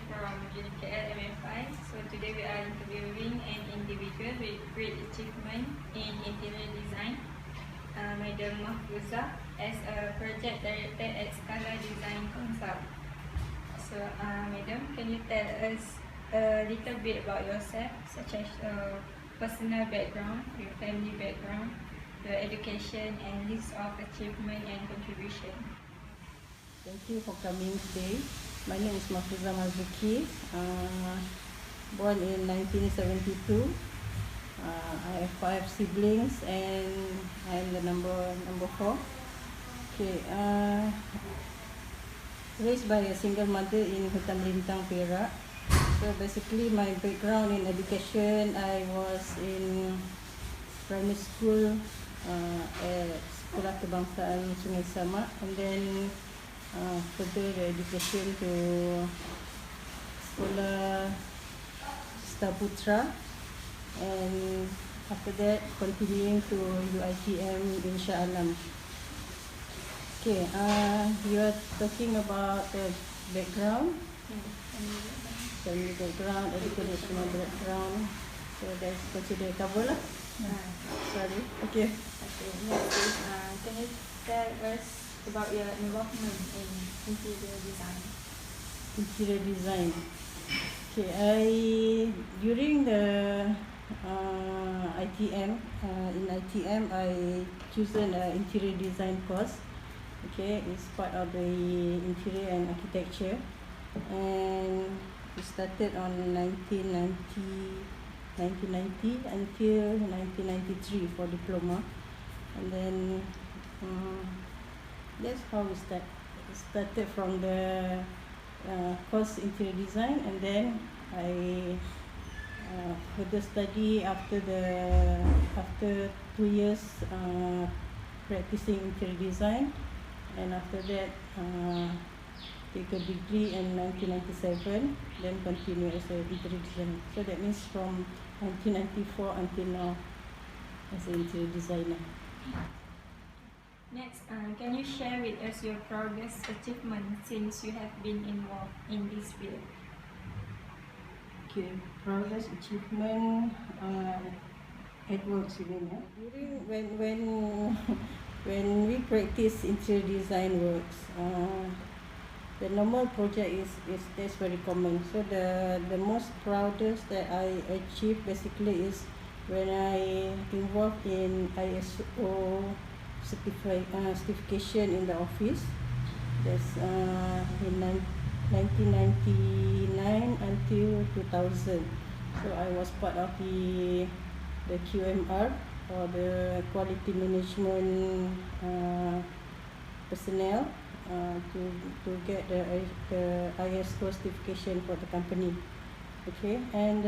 from UniKL MFI. So today we are interviewing an individual with great achievement in interior design, Madam Mahfuza, as a project director at Scala Design Consult. So Madam, can you tell us a little bit about yourself, such as personal background, your family background, your education, and list of achievement and contribution? Thank you for coming today. My name is Mahfuza Marzuki, born in 1972. I have 5 siblings and I am the number 4. Okay, raised by a single mother in Hutan Melintang, Perak. So basically my background in education, I was in primary school at Sekolah Kebangsaan Sungai Samak, and then further the education to Sekolah Star Putra, and after that continuing to UiTM in Shah Alam. Okay, you are talking about the background, family background, educational background, so that's considered cover lah. Sorry. Okay. Okay, next is, can you tell us about your involvement in interior design? Interior design. Okay, during the ITM, in ITM I chosen an interior design course. Okay, it's part of the interior and architecture, and it started on 1990 until 1993 for diploma, and then that's how we started from the course interior design, and then I further study after 2 years practicing interior design, and after that take a degree in 1997, then continue as an interior designer. So that means from 1994 until now as an interior designer. Next, can you share with us your proudest achievement since you have been involved in this field? Okay, proudest achievement at work, you mean? During when we practice interior design works, the normal project is very common. So the most proudest that I achieved basically is when I involved in ISO certification in the office. That's in 1999 until 2000. So I was part of the QMR, or the quality management personnel, to get the ISO certification for the company. Okay, and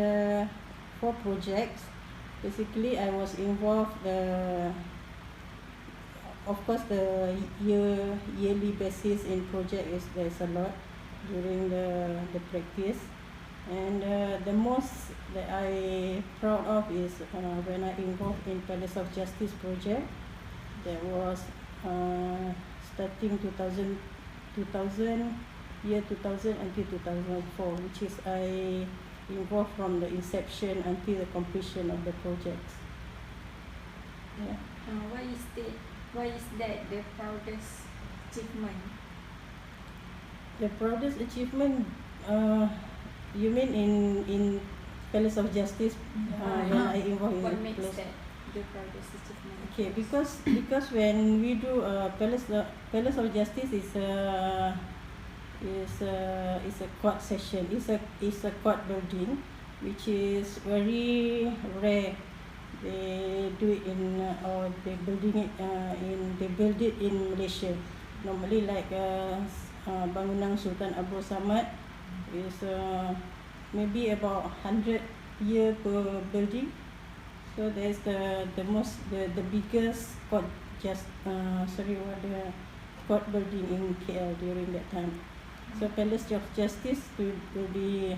for projects, basically I was involved. Of course, the yearly basis in project there's a lot during the practice, and the most that I proud of is when I involved in Palace of Justice project. That was starting 2000 year 2000 until 2004, which is I involved from the inception until the completion of the projects. Yeah. Why is that the proudest achievement? The proudest achievement, you mean in Palace of Justice, when I involved in what the makes Palace? that the proudest achievement? Okay, because when we do Palace of Justice is a court session. It's a court building, which is very rare. They do it or they build it in Malaysia. Normally, like bangunan Sultan Abdul Samad is maybe about 100 year per building. So there's the biggest court court building in KL during that time. So Palace of Justice will be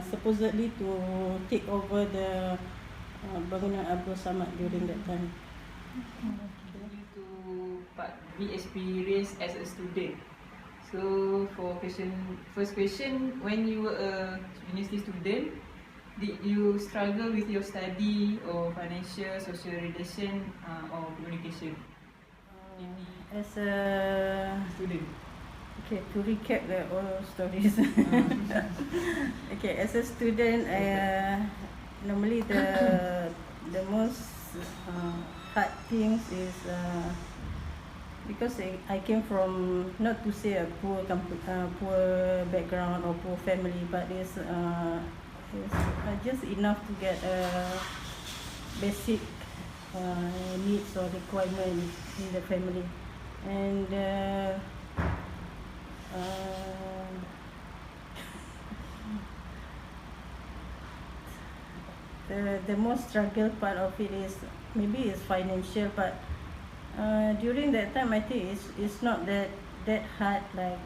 supposedly to take over the bangunan Abdul Samad during that time. You to be experienced as a student. So for first question, when you were a university student, did you struggle with your study or financial, social relation, or communication? As a Student. Okay, to recap the old stories. Okay, as a student, normally the most hard things is because I came from, not to say a poor background or poor family, but it's just enough to get basic needs or requirements in the family, and the most struggle part of it is maybe it's financial, but during that time I think it's not that hard like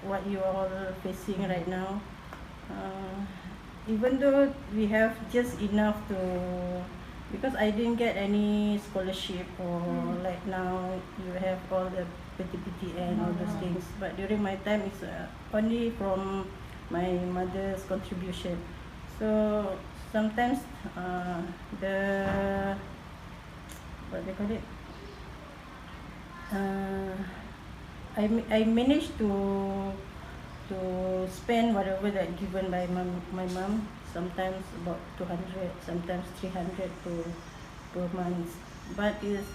what you all facing right now. Even though we have just enough to, because I didn't get any scholarship or like now you have all the PTPT and all those things, but during my time it's only from my mother's contribution. So sometimes the what they call it, I managed to spend whatever that given by my mom. Sometimes about 200, sometimes 300 per month. But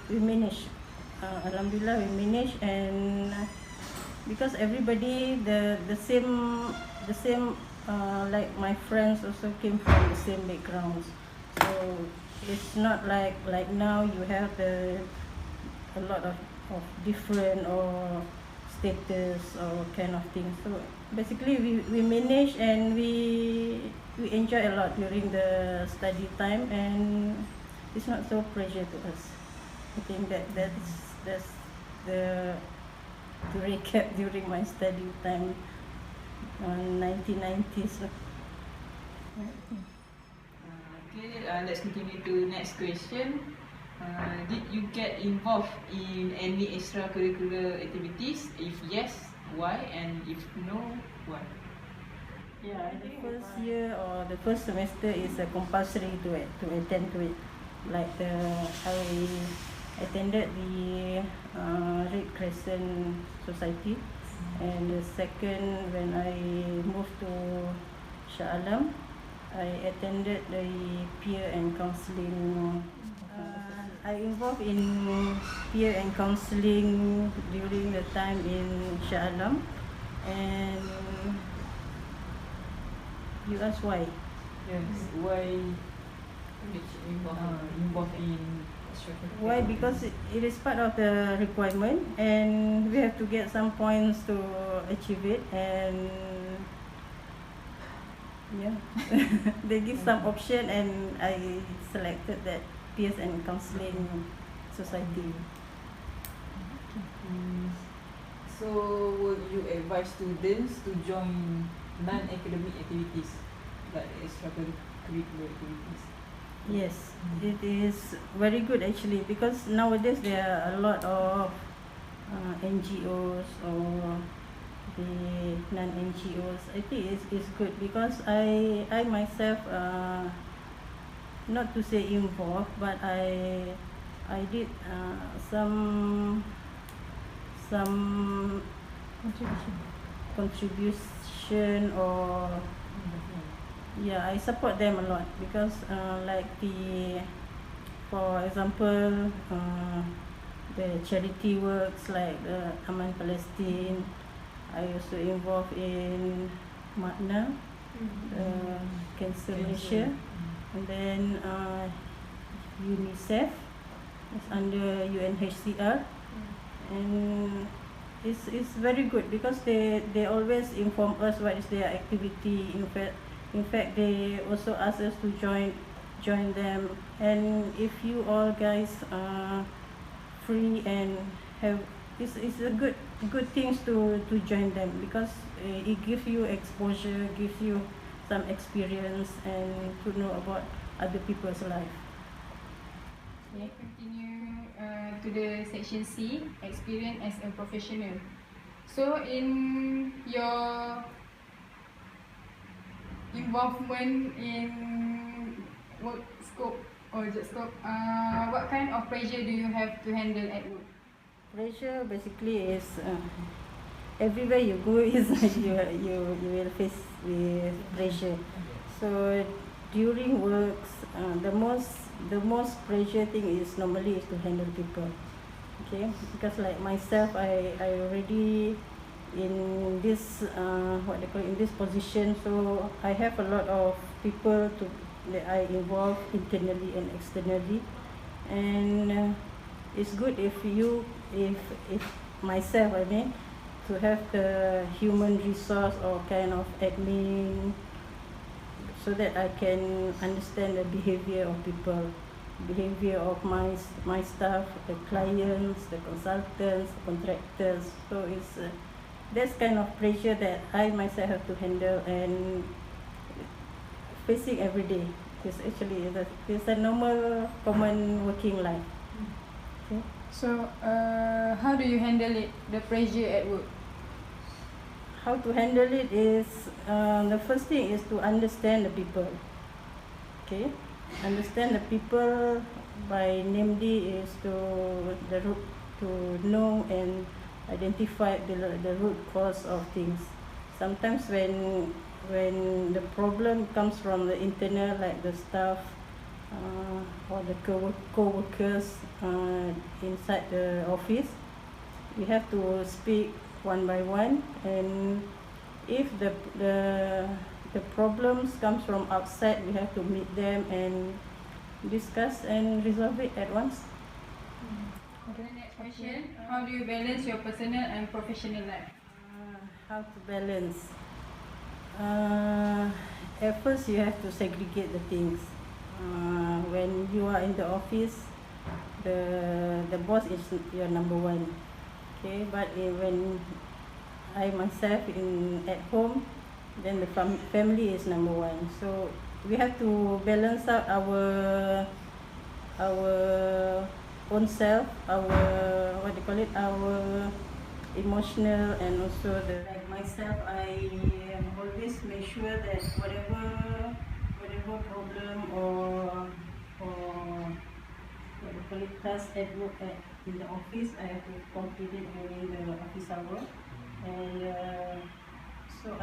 we manage. Alhamdulillah, we manage, and because everybody the same like my friends also came from the same backgrounds. So it's not like now you have a lot of different or status or kind of thing. So basically we manage, and we enjoy a lot during the study time, and it's not so pressure to us. I think that's the to recap during my study time on 1990s. Okay, let's continue to next question. Did you get involved in any extracurricular activities? If yes, why? And if no, why? Yeah, the first year or the first semester is compulsory to attend to it. Like I attended the Red Crescent Society, and the second, when I moved to Shah Alam, I attended the peer and counselling. I involved in peer and counselling during the time in Shah Alam, and you ask why? Yes, why involved in extracurricular? Why? Because it is part of the requirement, and we have to get some points to achieve it, and yeah, they give some option, and I selected that peers and counselling society. So, would you advise students to join non-academic activities like extracurricular activities? Yes, it is very good actually, because nowadays there are a lot of NGOs or the non-NGOs. I think it's good, because I myself, not to say involved, but I did some contribution, or yeah, I support them a lot, because like for example, the charity works like the Aman Palestine. I also involved in MAKNA, Cancer Malaysia, and then UNICEF, it's under UNHCR, and it's very good, because they always inform us what is their activity. In fact, they also ask us to join them, and if you all guys are free and have, it's a good things to join them, because it gives you exposure, gives you some experience, and to know about other people's life. Okay, continue to the section C, experience as a professional. So in your involvement in work scope or job scope, what kind of pressure do you have to handle at work? Pressure basically is everywhere you go is you will face with pressure. So during works, the most pressure thing is normally is to handle people. Okay, because like myself, I already in this what they call it, in this position, so I have a lot of people to that I involve internally and externally, and it's good if myself, I mean, to have the human resource or kind of admin, so that I can understand the behavior of people, behavior of my staff, the clients, the consultants, contractors. So it's that's kind of pressure that I myself have to handle and facing every day. It's a normal common working life. Okay. So how do you handle it, the pressure at work? How to handle it is the first thing is to understand the people. Okay, understand the people by namely is to know and identify the root cause of things. Sometimes when the problem comes from the internal, like the staff or the co-workers inside the office, we have to speak one by one, and if the problems comes from outside, we have to meet them and discuss and resolve it at once. Okay. The next question: how do you balance your personal and professional life? How to balance? At first, you have to segregate the things. When you are in the office, the boss is your number one. Okay, but when I myself at home, then the family is number one. So we have to balance out our own self, our what do you call it, our emotional, and also like myself, I always make sure that whatever problem or what do you call it, task at work in the office, I have to complete it during the office hour. And so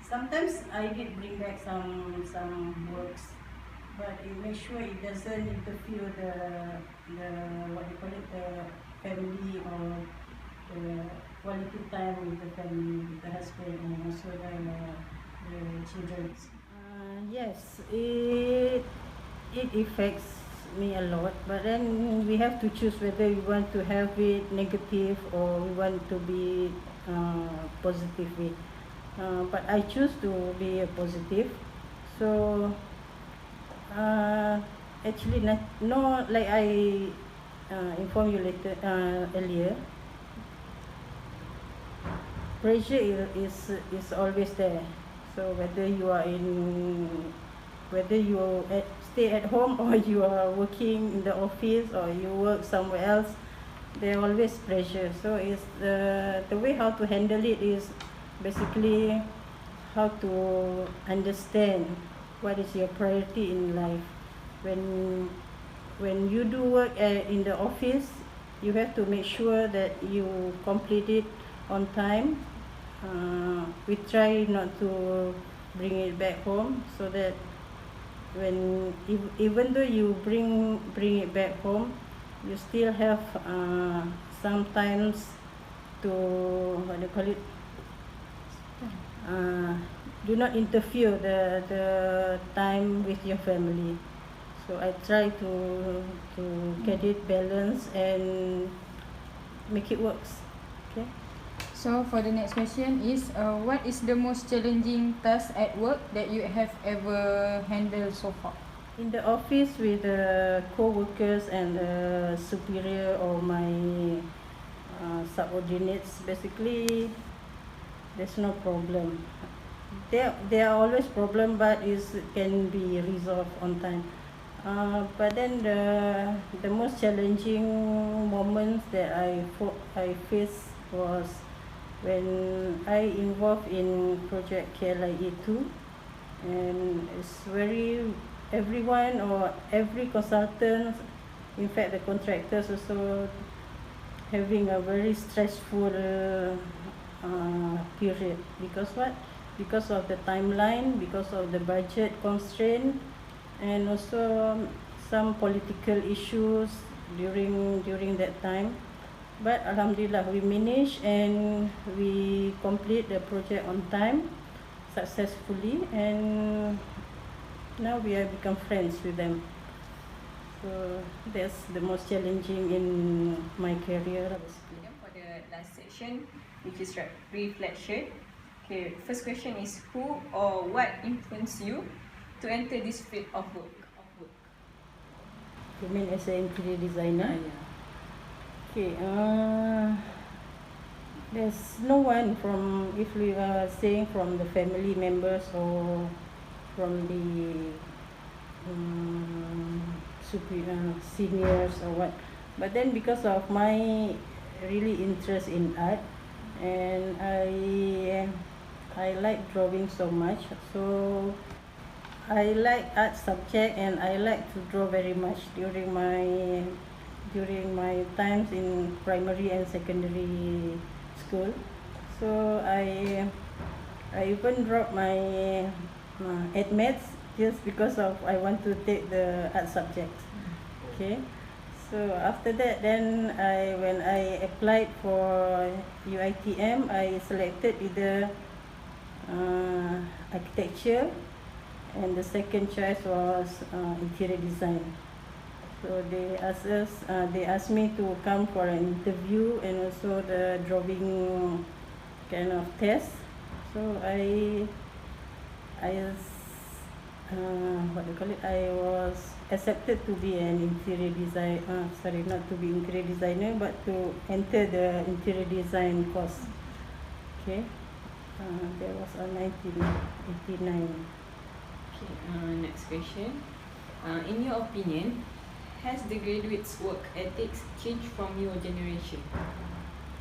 sometimes I did bring back some works, but it make sure it doesn't interfere the what do you call it, the family or the quality time with the family, with the husband and also the children. Yes, it affects me a lot, but then we have to choose whether we want to have it negative or we want to be positive way. But I choose to be a positive. So actually no, like I inform you earlier, pressure is always there. So whether you stay at home or you are working in the office or you work somewhere else, there always pressure. So it's the way how to handle it is basically how to understand what is your priority in life. When you do work in the office, you have to make sure that you complete it on time. We try not to bring it back home, so that even though you bring it back home, you still have sometimes to what do you call it, do not interfere the time with your family. So I try to get it balanced and make it works. Okay. So for the next question is, what is the most challenging task at work that you have ever handled so far? In the office with the co-workers and the superior or my subordinates, basically there's no problem. There are always problem, but it can be resolved on time. But then the most challenging moments that I faced was when I involved in project KLIA 2, and it's very everyone or every consultant, in fact the contractors also having a very stressful period. Because what? Because of the timeline, because of the budget constraint, and also some political issues during that time. But Alhamdulillah, we managed and we complete the project on time successfully, and now we have become friends with them. So that's the most challenging in my career, basically. For the last section, which is reflection. Okay, first question is who or what influenced you to enter this field of work? You mean as an interior designer? Yeah. Okay, there's no one from, if we are saying from the family members or from the seniors or what. But then because of my really interest in art, and I like drawing so much, so I like art subject and I like to draw very much during my times in primary and secondary school. So I even dropped my maths just because of I want to take the art subject. Okay, so after that, then when I applied for UiTM, I selected either architecture, and the second choice was interior design. So they asked me to come for an interview and also the drawing kind of test. So I was accepted to be an interior design. Not to be interior designer, but to enter the interior design course. Okay, that was on 1989. Okay, next question. In your opinion, has the graduates' work ethics changed from your generation?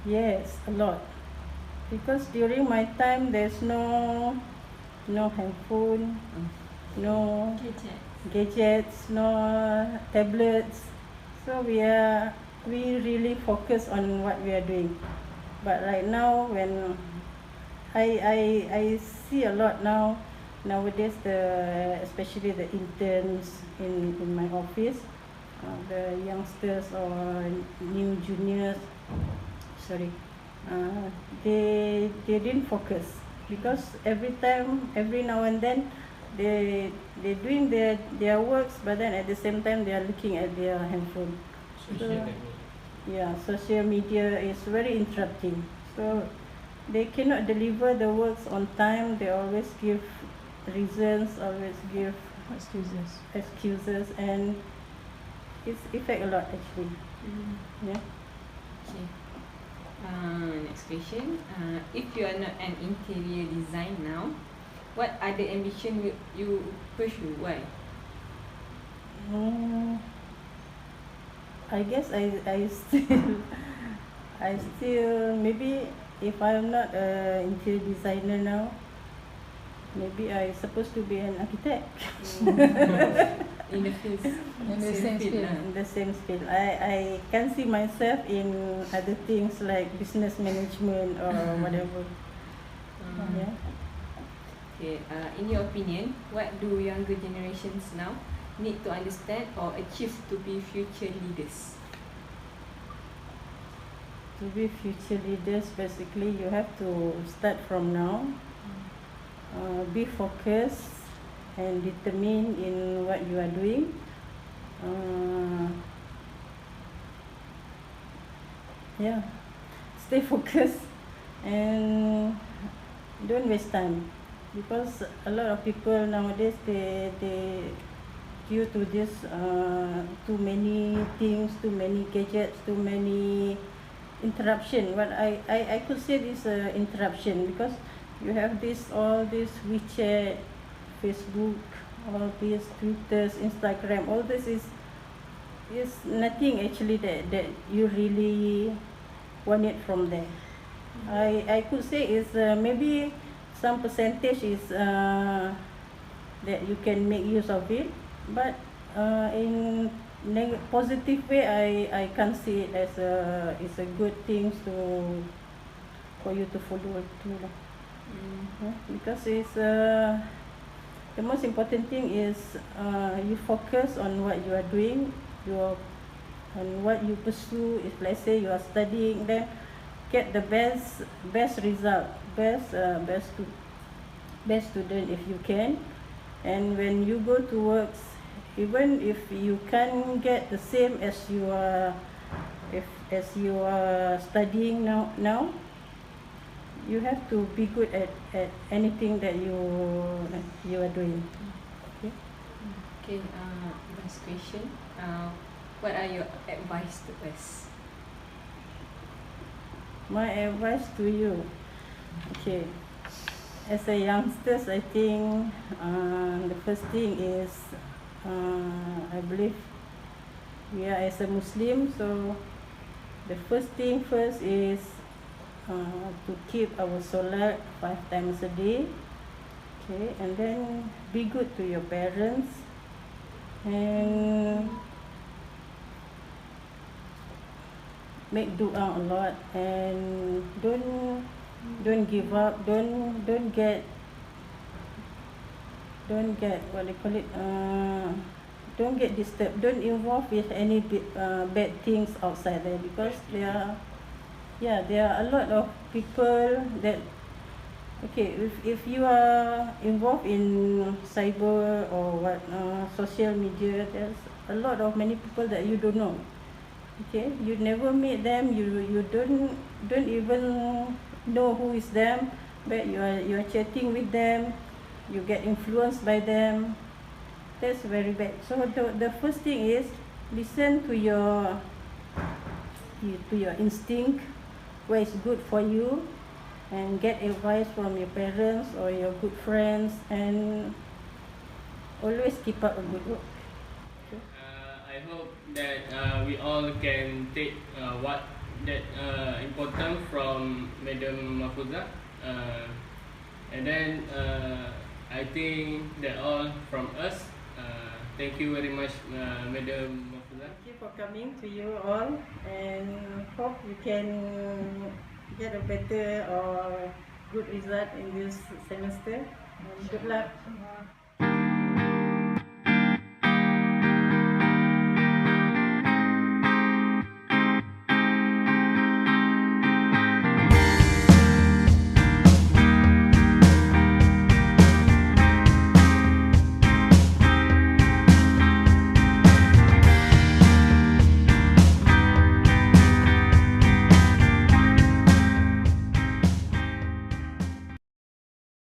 Yes, a lot. Because during my time, there's no handphone, no gadgets, no tablets. So we really focus on what we are doing. But right now, when I see a lot nowadays, especially the interns in my office, the youngsters or new juniors, they didn't focus, because every now and then they're doing their works, but then at the same time they are looking at their handphone. Social media is very interrupting. So they cannot deliver the works on time. They always give reasons, always give excuses, and it's affect a lot actually. Yeah. Okay. Next question. If you are not an interior designer now, what other ambition will you pursue? Why? I guess I still maybe, if I'm not an interior designer now, maybe I supposed to be an architect. In the field, In the same field. In the same field. I can see myself in other things like business management or whatever. Yeah. Okay. In your opinion, what do younger generations now need to understand or achieve to be future leaders? To be future leaders, basically you have to start from now. Be focused and determined in what you are doing. Stay focused and don't waste time, because a lot of people nowadays, they due to this too many things, too many gadgets, too many interruption. What I could say this interruption, because you have all this WeChat, Facebook, all these Twitters, Instagram. All this is nothing actually that you really want it from there. I could say is maybe some percentage is that you can make use of it, but in positive way, I can't see it as it's a good thing for you to follow through lah. Because it's the most important thing is you focus on what you are doing, on what you pursue. If let's say you are studying, then get the best result, best student if you can. And when you go to works, even if you can't get the same as you are studying now, you have to be good at anything that you are doing. Okay, last question. What are your advice to us? My advice to you, okay, as a youngsters, I think the first thing is I believe we are as a Muslim, so the first thing is to keep our solat 5 times a day, okay, and then be good to your parents, and make dua a lot, and don't give up, don't get what they call it, don't get disturbed, don't involve with any bad things outside there, because there are a lot of people that, okay, if you are involved in cyber or what social media, there's a lot of many people that you don't know. Okay, you never meet them, you don't even know who is them, but you are chatting with them, you get influenced by them. That's very bad. So the first thing is listen to your instinct, what is good for you, and get advice from your parents or your good friends, and always keep up a good work. I hope that we all can take what that important from Madam Mahfuzah, and then I think that all from us. Thank you very much, Madam Mahfuzah. Thank you for coming to you all, and hope you can get a better or good result in this semester. And good luck.